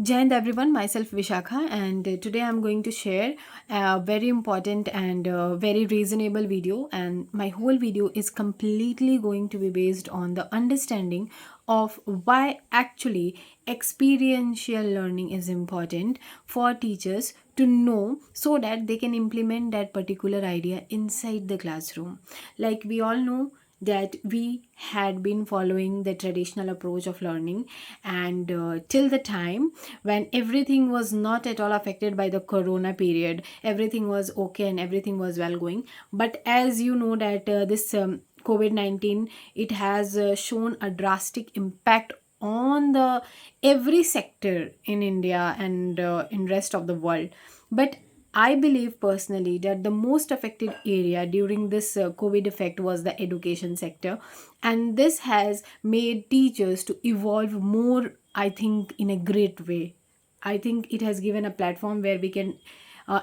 Jai everyone, myself Vishakha, and today I'm going to share a very important and very reasonable video. And my whole video is completely going to be based on the understanding of why actually experiential learning is important for teachers to know so that they can implement that particular idea inside the classroom. Like we all know, that we had been following the traditional approach of learning and till the time when everything was not at all affected by the corona period, everything was okay and everything was well going. But as you know that this COVID-19, it has shown a drastic impact on the every sector in India and in rest of the world. But I believe personally that the most affected area during this COVID effect was the education sector, and this has made teachers to evolve more, I think, in a great way. I think it has given a platform where we can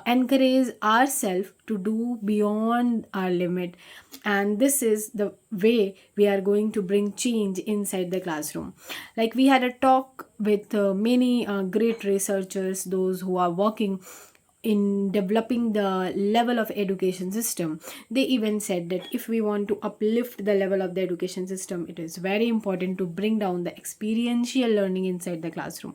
encourage ourselves to do beyond our limit, and this is the way we are going to bring change inside the classroom. Like we had a talk with many great researchers, those who are working in developing the level of education system. They even said that if we want to uplift the level of the education system, it is very important to bring down the experiential learning inside the classroom.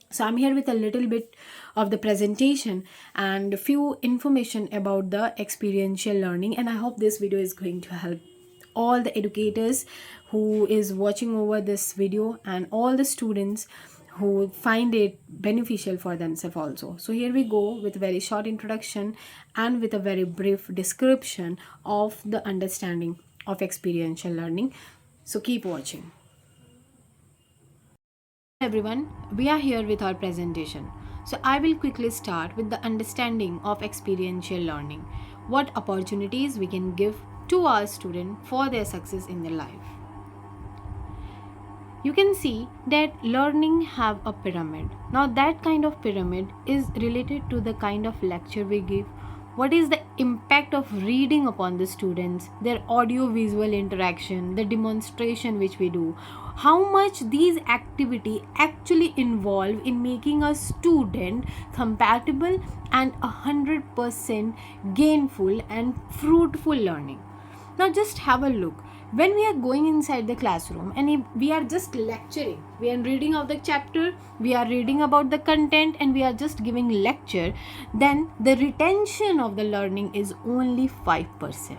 So I'm here with a little bit of the presentation and a few information about the experiential learning, and I hope this video is going to help all the educators who is watching over this video and all the students who find it beneficial for themselves also. So here we go with a very short introduction and with a very brief description of the understanding of experiential learning. So keep watching. Everyone, we are here with our presentation. So I will quickly start with the understanding of experiential learning, what opportunities we can give to our student for their success in their life. You can see that learning have a pyramid. Now that kind of pyramid is related to the kind of lecture we give. What is the impact of reading upon the students, their audio visual interaction, the demonstration which we do, how much these activity actually involve in making a student compatible and 100% gainful and fruitful learning. Now just have a look. When we are going inside the classroom and if we are just lecturing, we are reading of the chapter, we are reading about the content and we are just giving lecture, then the retention of the learning is only 5%.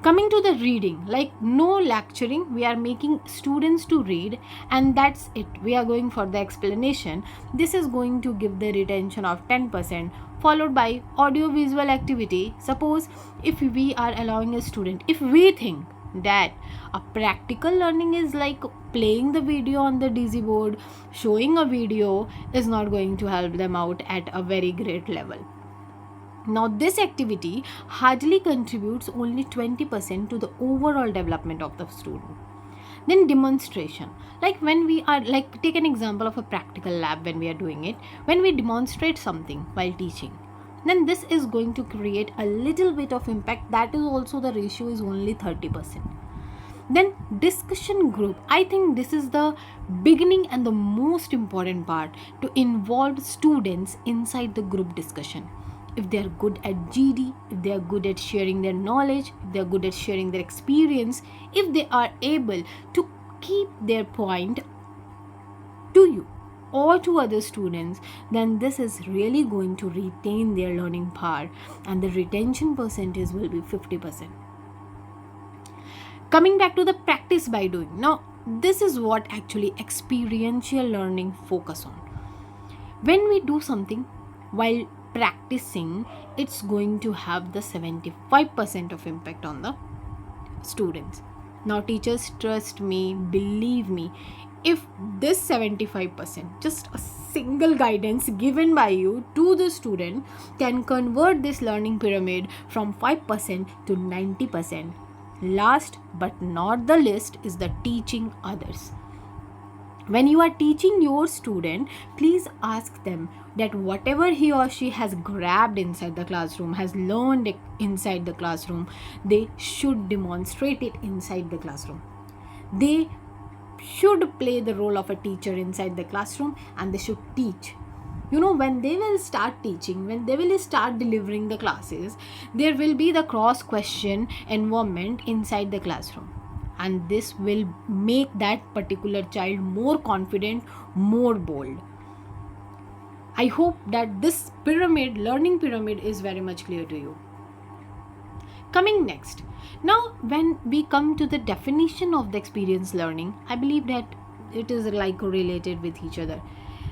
Coming to the reading, like no lecturing, we are making students to read and that's it. We are going for the explanation. This is going to give the retention of 10%, followed by audio visual activity. Suppose if we are allowing a student, if we think that a practical learning is like playing the video on the dizzy board, showing a video is not going to help them out at a very great level. Now this activity hardly contributes only 20% to the overall development of the student. Then demonstration, like when we are, like take an example of a practical lab. When we are doing it, when we demonstrate something while teaching, then this is going to create a little bit of impact. That is also, the ratio is only 30%. Then discussion group, I think this is the beginning and the most important part, to involve students inside the group discussion. If they are good at GD, if they are good at sharing their knowledge, if they are good at sharing their experience, if they are able to keep their point to you or to other students, then this is really going to retain their learning power and the retention percentage will be 50%. Coming back to the practice by doing. Now, this is what actually experiential learning focus on. When we do something while practicing, it's going to have the 75% of impact on the students. Now teachers, trust me, believe me, if this 75%, just a single guidance given by you to the student, can convert this learning pyramid from 5% to 90%. Last but not the least is the teaching others. When you are teaching your student, please ask them that whatever he or she has grabbed inside the classroom, has learned inside the classroom, they should demonstrate it inside the classroom. They should play the role of a teacher inside the classroom, and they should teach. When they will start teaching, when they will start delivering the classes, there will be the cross question environment inside the classroom, and this will make that particular child more confident, more bold. I hope that this learning pyramid is very much clear to you. Coming next, now when we come to the definition of the experience learning, I believe that it is like related with each other.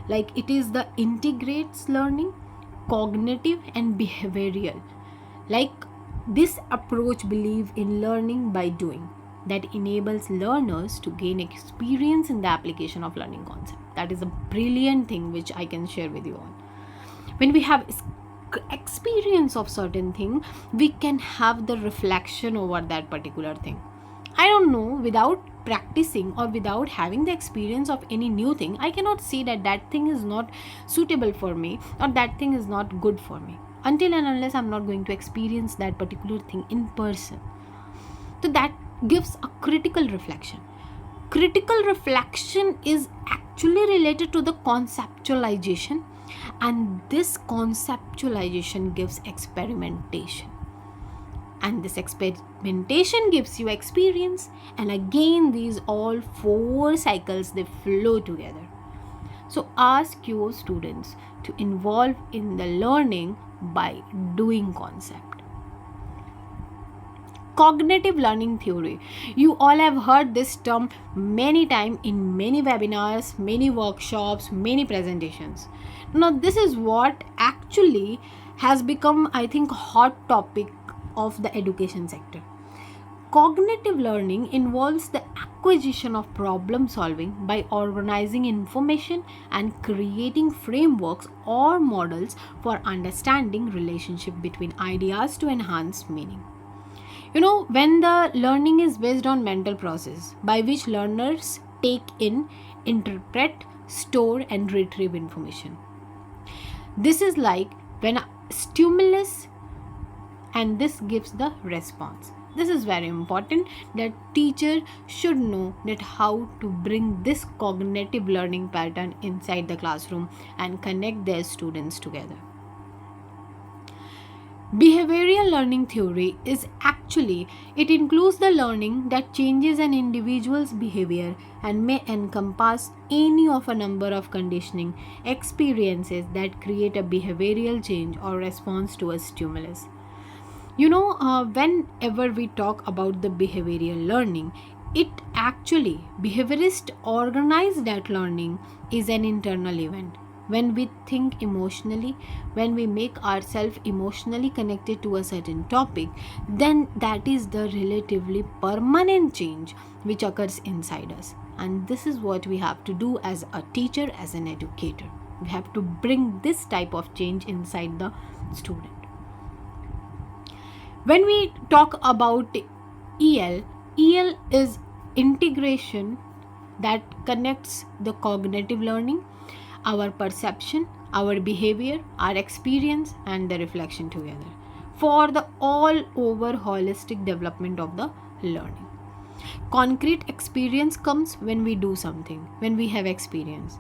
Like it is the integrates learning, cognitive and behavioral. Like this approach believe in learning by doing, that enables learners to gain experience in the application of learning concept. That is a brilliant thing which I can share with you all. When we have experience of certain thing, we can have the reflection over that particular thing. I don't know, without practicing or without having the experience of any new thing, I cannot say that that thing is not suitable for me or that thing is not good for me, until and unless I'm not going to experience that particular thing in person. So that gives a critical reflection. Critical reflection is actually related to the conceptualization, and this conceptualization gives experimentation, and this experimentation gives you experience, and again these all 4 cycles, they flow together. So ask your students to involve in the learning by doing concept. Cognitive learning theory. You all have heard this term many times in many webinars, many workshops, many presentations. Now this is what actually has become, I think, hot topic of the education sector. Cognitive learning involves the acquisition of problem solving by organizing information and creating frameworks or models for understanding relationship between ideas to enhance meaning. When the learning is based on mental process by which learners take in, interpret, store and retrieve information. This is like when a stimulus and this gives the response. This is very important, that teacher should know that how to bring this cognitive learning pattern inside the classroom and connect their students together. Behavioral learning theory is actually, it includes the learning that changes an individual's behavior and may encompass any of a number of conditioning experiences that create a behavioral change or response to a stimulus. Whenever we talk about the behavioral learning, it actually, behaviorist organize that learning is an internal event. When we think emotionally, when we make ourselves emotionally connected to a certain topic, then that is the relatively permanent change which occurs inside us. And this is what we have to do as a teacher, as an educator. We have to bring this type of change inside the student. When we talk about EL is integration that connects the cognitive learning, our perception, our behavior, our experience and the reflection together for the all over holistic development of the learning. Concrete experience comes when we do something, when we have experience.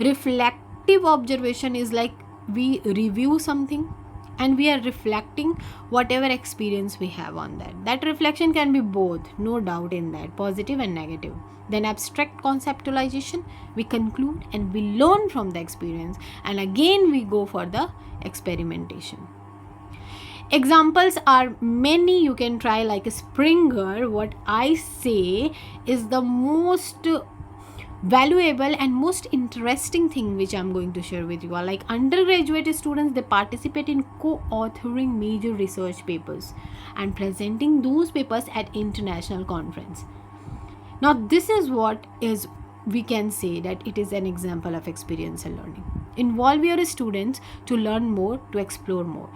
Reflective observation is like we review something and we are reflecting whatever experience we have on that. That reflection can be both, no doubt in that, positive and negative. Then abstract conceptualization, we conclude and we learn from the experience, and again we go for the experimentation. Examples are many, you can try like a Springer. What I say is the most valuable and most interesting thing which I'm going to share with you are like undergraduate students, they participate in co-authoring major research papers and presenting those papers at international conference. Now this is what is, we can say that it is an example of experiential learning. Involve your students to learn more, to explore more.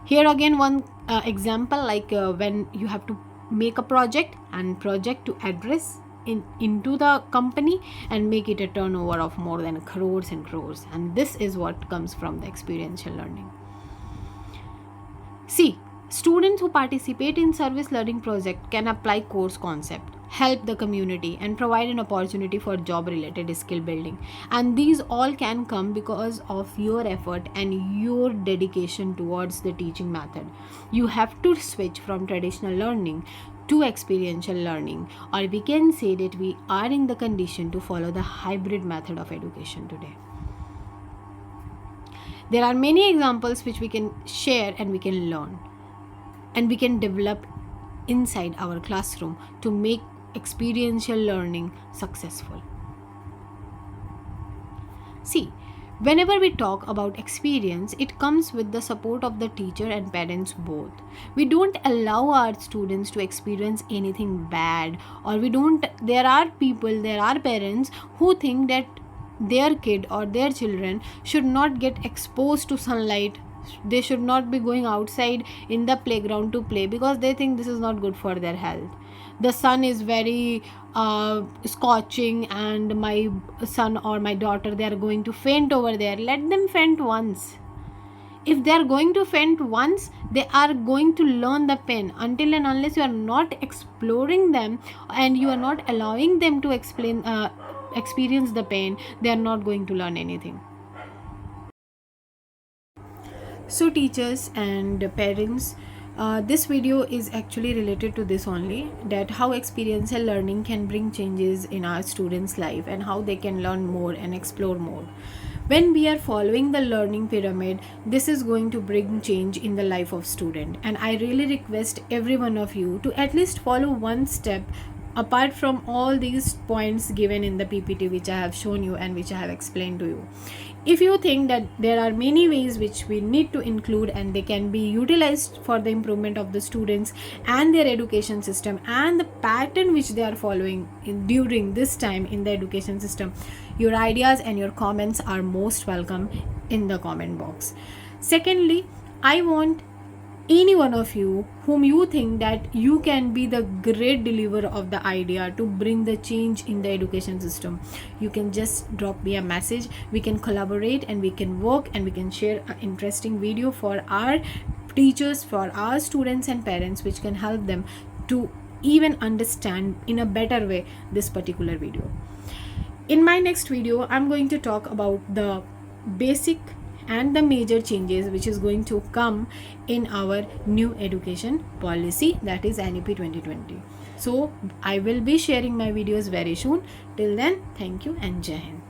Here again one example, like when you have to make a project to address into the company and make it a turnover of more than crores and crores, and this is what comes from the experiential learning. See, students who participate in service learning project can apply course concept, help the community, and provide an opportunity for job related skill building. And these all can come because of your effort and your dedication towards the teaching method. You have to switch from traditional learning to experiential learning, or we can say that we are in the condition to follow the hybrid method of education today. There are many examples which we can share and we can learn and we can develop inside our classroom to make experiential learning successful. See, whenever we talk about experience, it comes with the support of the teacher and parents both. We don't allow our students to experience anything bad, or there are parents who think that their kid or their children should not get exposed to sunlight. They should not be going outside in the playground to play because they think this is not good for their health. The sun is very scorching, and my son or my daughter, they are going to faint over there. Let them faint once. If they are going to faint once, they are going to learn the pain. Until and unless you are not exploring them and you are not allowing them to experience the pain, they are not going to learn anything. So teachers and parents, this video is actually related to this only, that how experiential learning can bring changes in our students' life and how they can learn more and explore more. When we are following the learning pyramid, this is going to bring change in the life of student, and I really request every one of you to at least follow one step apart from all these points given in the PPT which I have shown you and which I have explained to you. If you think that there are many ways which we need to include and they can be utilized for the improvement of the students and their education system and the pattern which they are following during this time in the education system, your ideas and your comments are most welcome in the comment box. Secondly, I want any one of you whom you think that you can be the great deliverer of the idea to bring the change in the education system, you can just drop me a message. We can collaborate and we can work and we can share an interesting video for our teachers, for our students and parents, which can help them to even understand in a better way this particular video. In my next video, I'm going to talk about the basic and the major changes which is going to come in our new education policy, that is NEP 2020. So I will be sharing my videos very soon. Till then, thank you and Jai Hind.